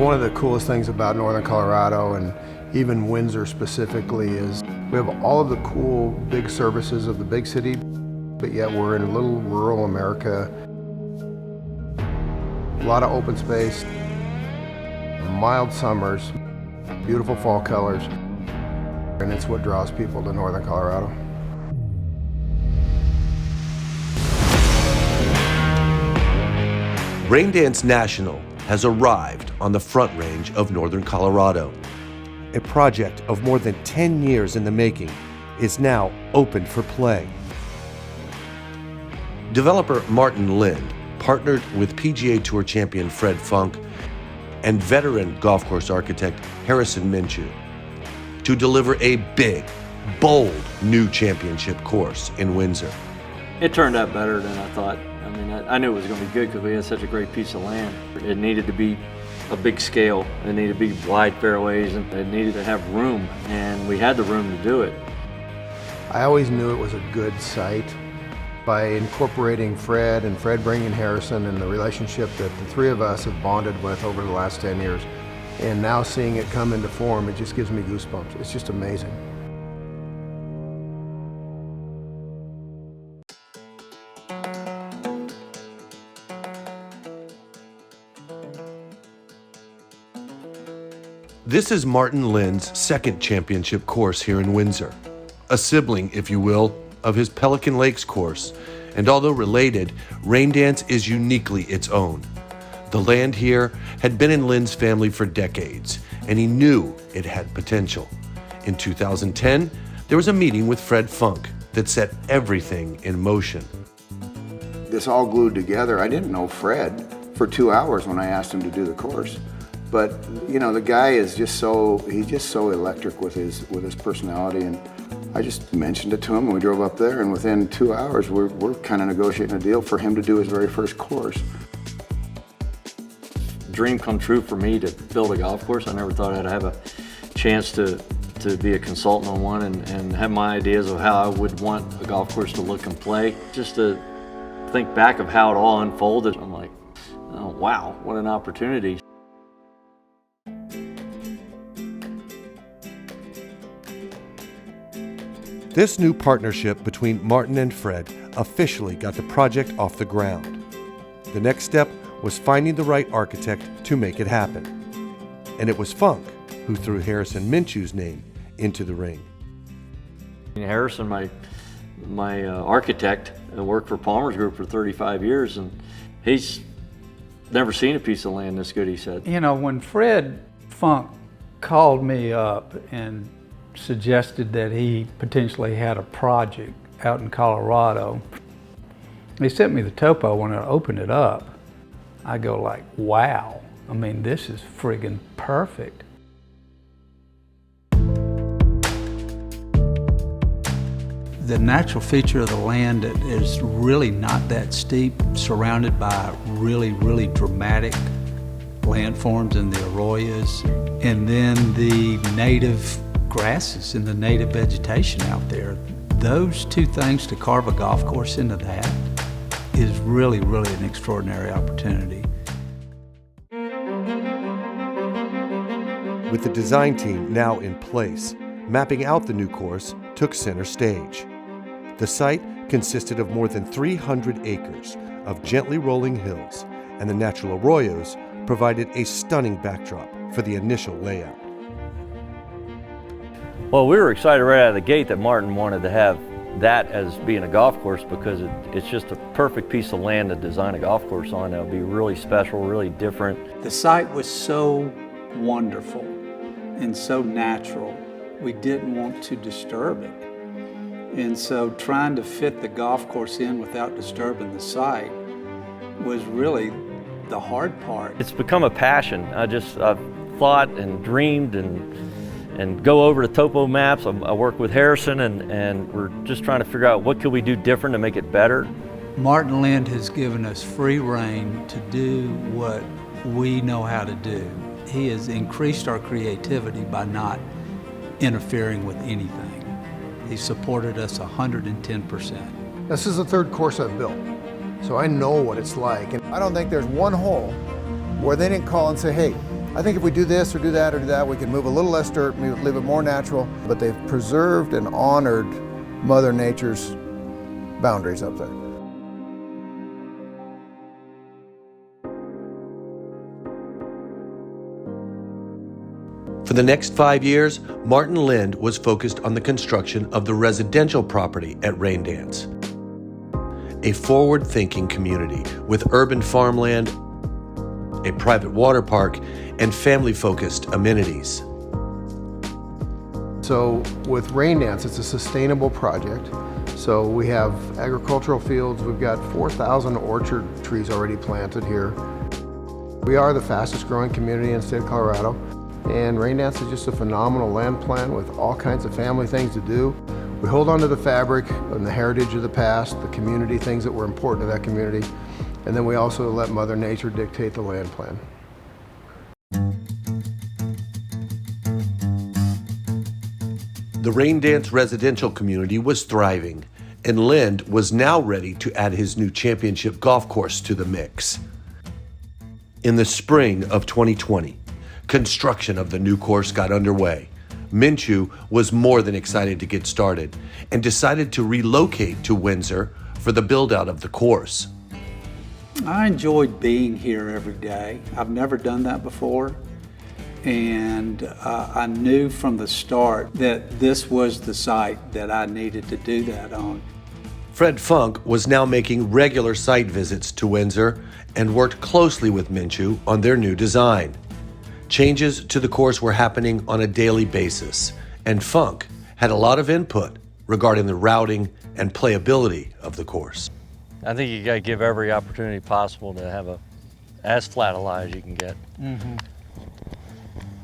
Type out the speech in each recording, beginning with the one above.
One of the coolest things about Northern Colorado, and even Windsor specifically, is we have all of the cool big services of the big city, but yet we're in little rural America. A lot of open space, mild summers, beautiful fall colors, and it's what draws people to Northern Colorado. RainDance National has arrived on the Front Range of Northern Colorado. A project of more than 10 years in the making is now open for play. Developer Martin Lind partnered with PGA Tour champion Fred Funk and veteran golf course architect Harrison Minchew to deliver a big, bold new championship course in Windsor. It turned out better than I thought. I mean, I knew it was going to be good because we had such a great piece of land. It needed to be a big scale. It needed to be wide fairways, and it needed to have room, and we had the room to do it. I always knew it was a good site. By incorporating Fred and Fred bringing Harrison and the relationship that the three of us have bonded with over the last 10 years, and now seeing it come into form, it just gives me goosebumps. It's just amazing. This is Martin Lind's second championship course here in Windsor, a sibling, if you will, of his Pelican Lakes course, and although related, RainDance is uniquely its own. The land here had been in Lind's family for decades, and he knew it had potential. In 2010, there was a meeting with Fred Funk that set everything in motion. This all glued together. I didn't know Fred for 2 hours when I asked him to do the course. But, you know, the guy is just he's just so electric with his personality, and I just mentioned it to him, and we drove up there, and within 2 hours, we're kind of negotiating a deal for him to do his very first course. Dream come true for me to build a golf course. I never thought I'd have a chance to be a consultant on one and have my ideas of how I would want a golf course to look and play. Just to think back of how it all unfolded, I'm like, oh, wow, what an opportunity. This new partnership between Martin and Fred officially got the project off the ground. The next step was finding the right architect to make it happen. And it was Funk who threw Harrison Minchew's name into the ring. Harrison, my architect, worked for Palmer's Group for 35 years, and he's never seen a piece of land this good, he said. You know, when Fred Funk called me up and suggested that he potentially had a project out in Colorado, he sent me the topo. When I opened it up, I go like, wow, I mean, this is friggin' perfect. The natural feature of the land is really not that steep, surrounded by really, really dramatic landforms and the arroyos, and then the native grasses and the native vegetation out there. Those two things, to carve a golf course into that, is really, really an extraordinary opportunity. With the design team now in place, mapping out the new course took center stage. The site consisted of more than 300 acres of gently rolling hills, and the natural arroyos provided a stunning backdrop for the initial layout. Well, we were excited right out of the gate that Martin wanted to have that as being a golf course, because it's just a perfect piece of land to design a golf course on. That would be really special, really different. The site was so wonderful and so natural, we didn't want to disturb it. And so trying to fit the golf course in without disturbing the site was really the hard part. It's become a passion. I've thought and dreamed and go over the topo maps. I work with Harrison, and we're just trying to figure out what could we do different to make it better. Martin Lind has given us free rein to do what we know how to do. He has increased our creativity by not interfering with anything. He supported us 110%. This is the third course I've built, so I know what it's like. And I don't think there's one hole where they didn't call and say, hey, I think if we do this or do that or do that, we can move a little less dirt, leave it more natural, but they've preserved and honored Mother Nature's boundaries up there. For the next 5 years, Martin Lind was focused on the construction of the residential property at RainDance, a forward-thinking community with urban farmland, a private water park, and family-focused amenities. So with RainDance, it's a sustainable project. So we have agricultural fields. We've got 4,000 orchard trees already planted here. We are the fastest growing community in the state of Colorado. And RainDance is just a phenomenal land plan with all kinds of family things to do. We hold on to the fabric and the heritage of the past, the community, things that were important to that community. And then we also let Mother Nature dictate the land plan. The RainDance residential community was thriving, and Lind was now ready to add his new championship golf course to the mix. In the spring of 2020, construction of the new course got underway. Minchew was more than excited to get started and decided to relocate to Windsor for the build-out of the course. I enjoyed being here every day. I've never done that before. And I knew from the start that this was the site that I needed to do that on. Fred Funk was now making regular site visits to Windsor and worked closely with Minchew on their new design. Changes to the course were happening on a daily basis, and Funk had a lot of input regarding the routing and playability of the course. I think you gotta give every opportunity possible to have as flat a lie as you can get. Mm-hmm.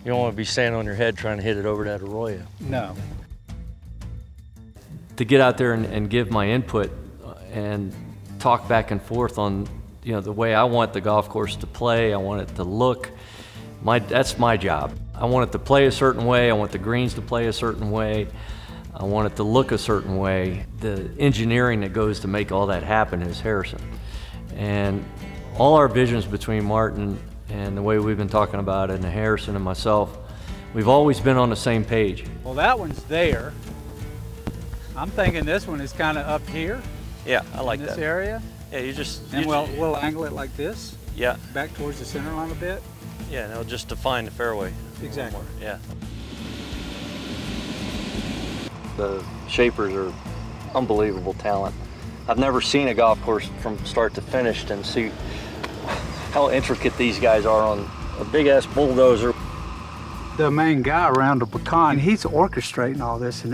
You don't want to be standing on your head trying to hit it over that arroyo. No. To get out there and give my input and talk back and forth on, the way I want the golf course to play, I want it to look. That's my job. I want it to play a certain way. I want the greens to play a certain way. I want it to look a certain way. The engineering that goes to make all that happen is Harrison. And all our visions between Martin and the way we've been talking about it, and Harrison and myself, we've always been on the same page. Well, that one's there. I'm thinking this one is kind of up here. Yeah, I like in that. this area. Yeah, And we'll angle it like this. Yeah. Back towards the center line a bit. Yeah, and it'll just define the fairway. Exactly. Yeah. The shapers are unbelievable talent. I've never seen a golf course from start to finish and see how intricate these guys are on a big-ass bulldozer. The main guy around the pecan, he's orchestrating all this, and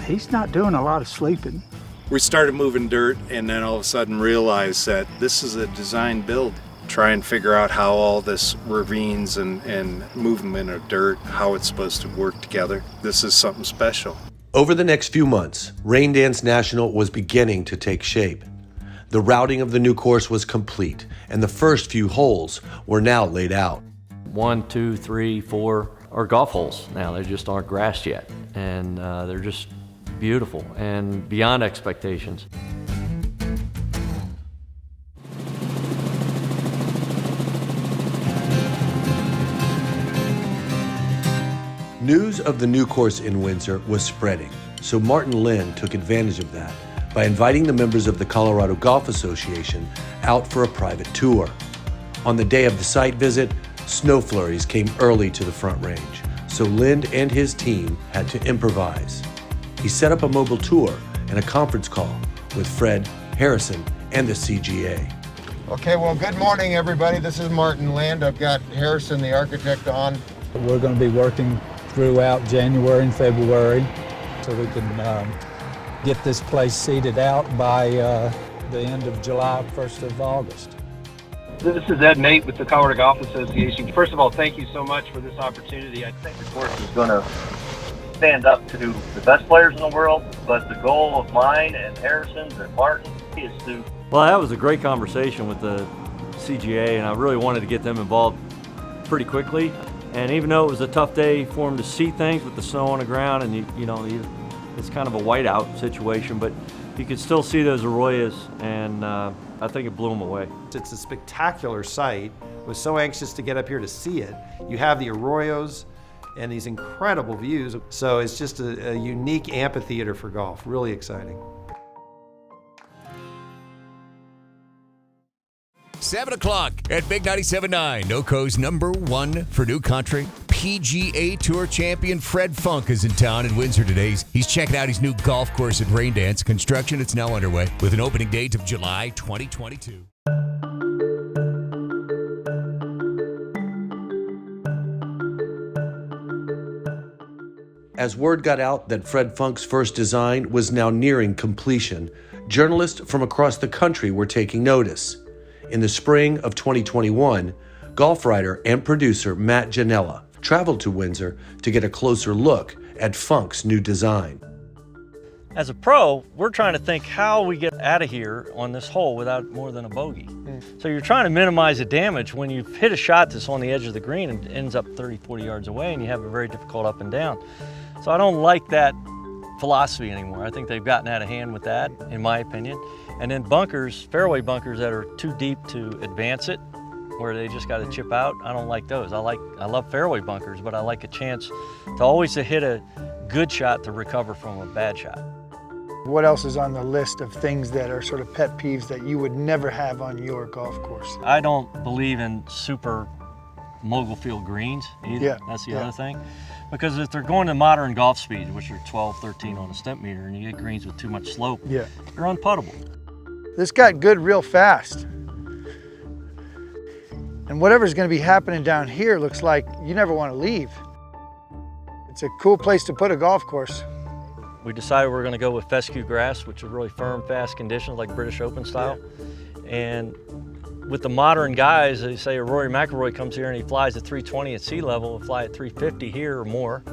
he's not doing a lot of sleeping. We started moving dirt and then all of a sudden realized that this is a design build. Try and figure out how all this ravines and movement of dirt, how it's supposed to work together. This is something special. Over the next few months, RainDance National was beginning to take shape. The routing of the new course was complete, and the first few holes were now laid out. 1, 2, 3, 4 are golf holes now. They just aren't grassed yet, and they're just beautiful and beyond expectations. News of the new course in Windsor was spreading, so Martin Lind took advantage of that by inviting the members of the Colorado Golf Association out for a private tour. On the day of the site visit, snow flurries came early to the Front Range, so Lind and his team had to improvise. He set up a mobile tour and a conference call with Fred, Harrison, and the CGA. Okay, well, good morning, everybody. This is Martin Lind. I've got Harrison, the architect, on. We're going to be working throughout January and February so we can get this place seeded out by the end of July, 1st of August. This is Ed Mate with the Colorado Golf Association. First of all, thank you so much for this opportunity. I think the course is going to stand up to the best players in the world, but the goal of mine and Harrison's and Martin is to... Well, that was a great conversation with the CGA, and I really wanted to get them involved pretty quickly. And even though it was a tough day for them to see things with the snow on the ground, and it's kind of a whiteout situation, but you could still see those arroyos, and I think it blew them away. It's a spectacular site. I was so anxious to get up here to see it. You have the arroyos and these incredible views. So it's just a unique amphitheater for golf. Really exciting. 7 o'clock at Big 97.9, NOCO's #1 for new country. PGA Tour champion Fred Funk is in town in Windsor today. He's checking out his new golf course at RainDance. Construction, it's now underway with an opening date of July 2022. As word got out that Fred Funk's first design was now nearing completion, journalists from across the country were taking notice. In the spring of 2021, golf writer and producer Matt Janella traveled to Windsor to get a closer look at Funk's new design. As a pro, we're trying to think how we get out of here on this hole without more than a bogey. So you're trying to minimize the damage when you've hit a shot that's on the edge of the green and ends up 30, 40 yards away, and you have a very difficult up and down. So I don't like that philosophy anymore. I think they've gotten out of hand with that, in my opinion. And then bunkers, fairway bunkers that are too deep to advance it, where they just got to chip out, I don't like those. I love fairway bunkers, but I like a chance to always hit a good shot to recover from a bad shot. What else is on the list of things that are sort of pet peeves that you would never have on your golf course? I don't believe in super mogul field greens either. Yeah, That's the other thing. Because if they're going to modern golf speeds, which are 12, 13 on a step meter, and you get greens with too much slope, yeah, they're unputtable. This got good real fast. And whatever's going to be happening down here looks like you never want to leave. It's a cool place to put a golf course. We decided we're going to go with fescue grass, which is really firm, fast conditions, like British Open style. Yeah. And with the modern guys, they say Rory McIlroy comes here and he flies at 320 at sea level, he'll fly at 350 here or more,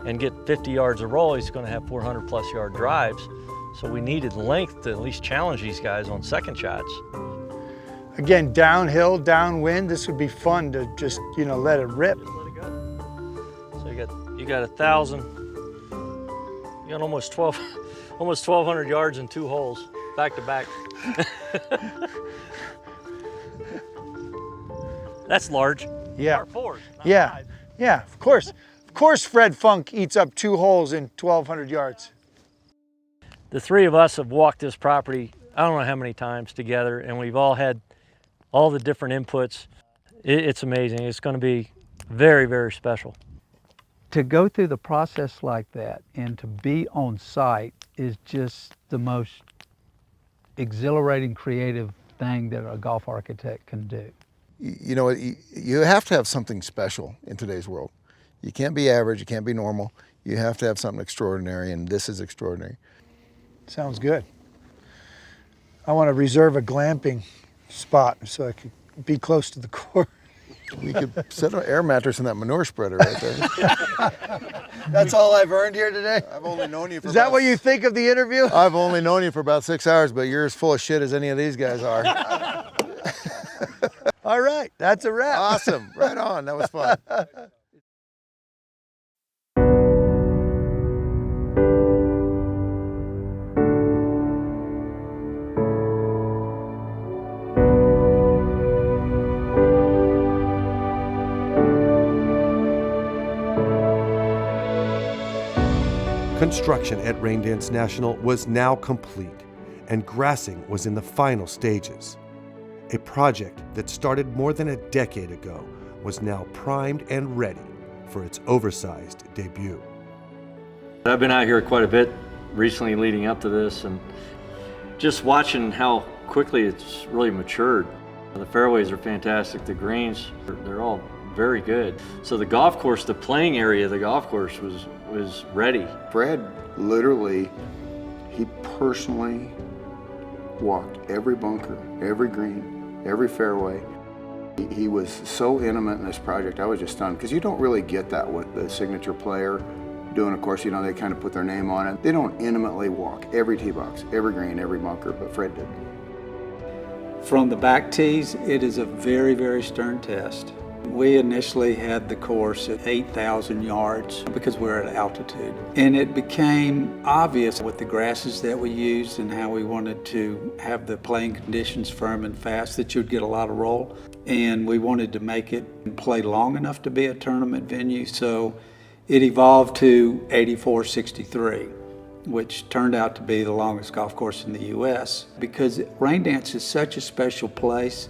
and get 50 yards a roll. He's going to have 400 plus yard drives. So we needed length to at least challenge these guys on second shots. Again, downhill, downwind, this would be fun to just, let it rip. Just let it go. So you got 1,000, you got almost 1,200 yards in 2 holes, back to back. That's large. Yeah. Par 4s, yeah. 5. Yeah, of course. Of course Fred Funk eats up 2 holes in 1,200 yards. The three of us have walked this property, I don't know how many times together, and we've all had all the different inputs. It's amazing. It's going to be very, very special. To go through the process like that and to be on site is just the most exhilarating, creative thing that a golf architect can do. You have to have something special in today's world. You can't be average, you can't be normal. You have to have something extraordinary, and this is extraordinary. Sounds good. I want to reserve a glamping spot so I could be close to the course. We could set an air mattress in that manure spreader right there. That's all I've earned here today? I've only known you for Is that what you think of the interview? I've only known you for about 6 hours, but you're as full of shit as any of these guys are. All right, that's a wrap. Awesome, right on, that was fun. Construction at RainDance National was now complete, and grassing was in the final stages. A project that started more than a decade ago was now primed and ready for its oversized debut. I've been out here quite a bit recently leading up to this, and just watching how quickly it's really matured. The fairways are fantastic, the greens, they're all very good. So the golf course, the playing area of the golf course was ready. Fred literally, he personally walked every bunker, every green, every fairway. He was so intimate in this project, I was just stunned, because you don't really get that with the signature player doing a course. They kind of put their name on it. They don't intimately walk every tee box, every green, every bunker, but Fred did. From the back tees, it is a very, very stern test. We initially had the course at 8,000 yards because we're at altitude. And it became obvious with the grasses that we used and how we wanted to have the playing conditions firm and fast that you'd get a lot of roll. And we wanted to make it play long enough to be a tournament venue. So it evolved to 8463, which turned out to be the longest golf course in the U.S. Because RainDance is such a special place,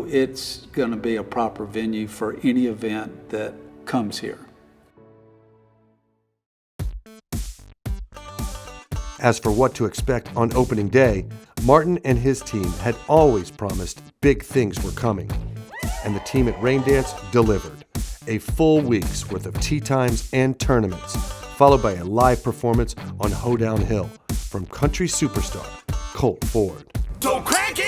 it's going to be a proper venue for any event that comes here. As for what to expect on opening day, Martin and his team had always promised big things were coming. And the team at RainDance delivered. A full week's worth of tee times and tournaments, followed by a live performance on Hoedown Hill from country superstar Colt Ford. Don't crank it!